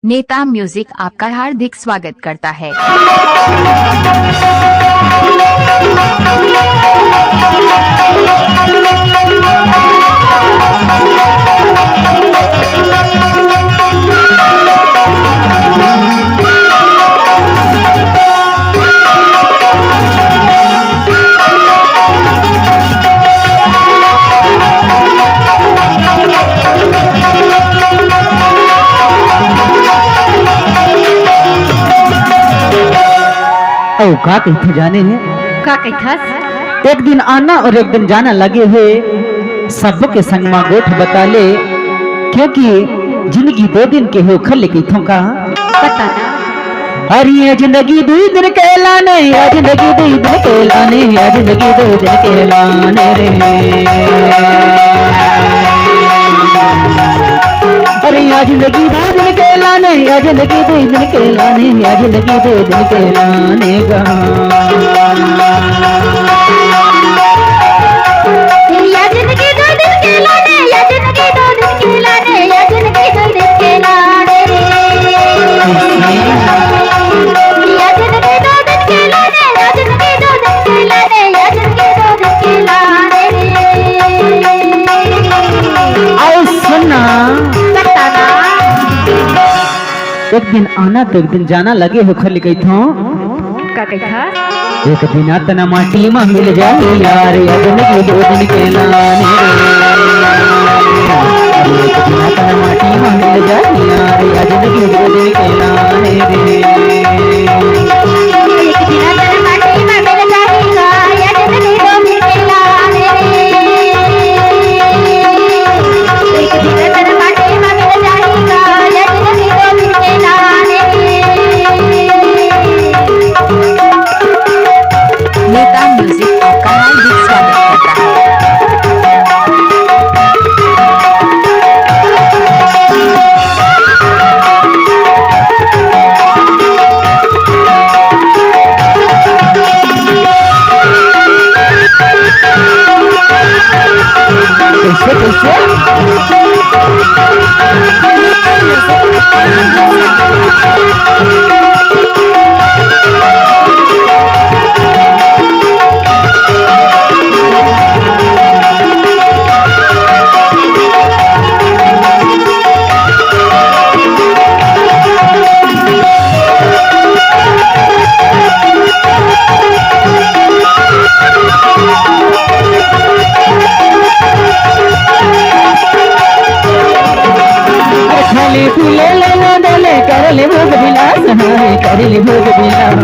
नेता म्यूजिक आपका हार्दिक स्वागत करता है। का कहते जाने हैं का कहथस? एक दिन आना और एक दिन जाना लगे हुए सबके संग मां गोठ बता ले, क्योंकि जिंदगी 2 दिन के हो खल कहथों का बताना। अरे जिंदगी 2 दिन के लाने, जिंदगी 2 दिन के लाने, जिंदगी 2 दिन के लाने रे। अरे जिंदगी 2 दिन के लाने, जिंदगी 2 दिन के लाने, जिंदगी 2 दिन के लाने गा। या जिंदगी 2 दिन के लाने, या जिंदगी 2 दिन के लाने, या जिंदगी 2 दिन के लाने रे। या जिंदगी 2 दिन के लाने, या जिंदगी 2 दिन के लाने, या जिंदगी 2 दिन के लाने रे। आओ सुनना, बताना। एक दिन आना तो एक दिन जाना लगे हो खल कहथों का कहथस? एक दिन आतना माटी में मिल जाए यार, या जिंदगी 2 दिन के लाने रे। एक दिन आतना माटी में मिल जाए यार, या जिंदगी 2 दिन के लाने रे। एक दिन तेरे माटी में मिल जाएगा, या जिंदगी 2 दिन के लाने रे। एक दिन तेरे माटी में मिल जाएगा, या जिंदगी 2 दिन के लाने रे। नेता म्यूजिक आपका हार्दिक स्वागत करता है। कैसे खाली फूले लेना डले करले भोग विलास, हाय करले भोग विलास।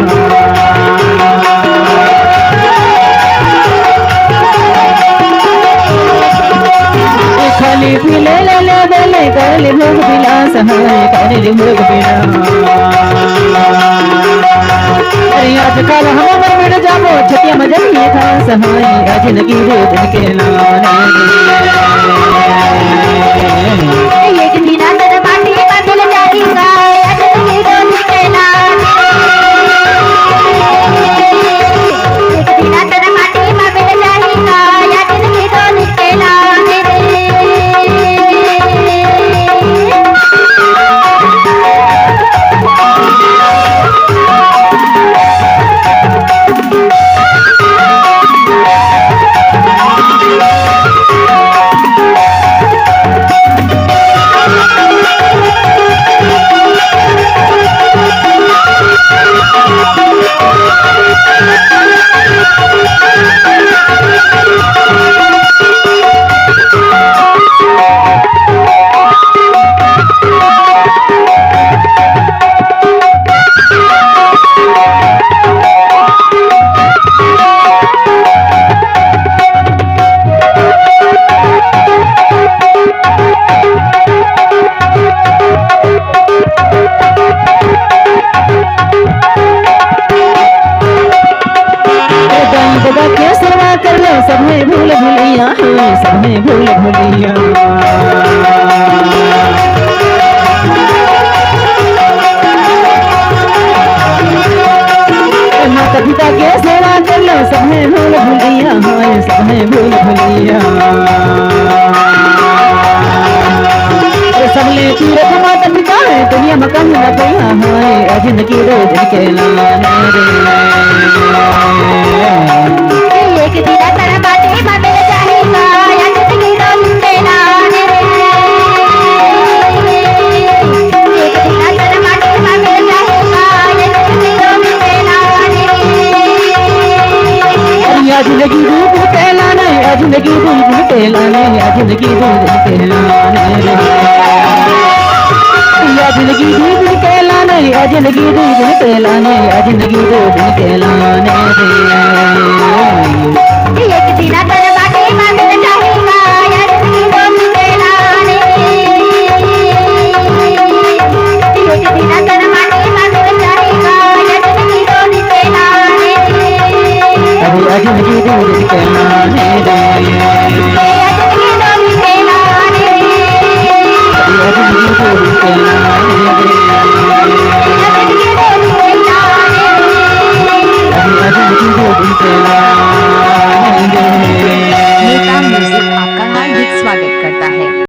खाली फूले लेना डले करले भोग विलास, हाय करले भोग विलास। अरे आजकल हम मिल जाबो छतिया मजलिए खास, हाय जिंदगी 2 दिन के लाने। एक दिन तेरे माटी में मिल जाएगा, या जिंदगी 2 दिन के लाने। एक दिन तेरे माटी में मिल जाएगा, या जिंदगी 2 दिन के लाने रे। सबने भूल भूलिया, सबने भूल भूलिया। माता पिता के सेवा कर लो, सबने भूल भूलिया, सबने भूल भूलिया। सबने रखमा ठिकाने दुनिया में कहीं न कहीं है जिंदगी दो दिन के लाने रे एक दिन तेरा बाटे में मिल जाएगा या जिंदगी दो दिन के लाने रे एक दिन तेरा बाटे में मिल जाएगा या जिंदगी दो दिन के लाने रे या जिंदगी दो दिन के लाने या जिंदगी दो दिन के लाने या जिंदगी दो दिन के लाने रे या जिंदगी दो दिन के लाने या जिंदगी दो दिन के लाने या जिंदगी दो दिन के लाने रे एक दिन तेरा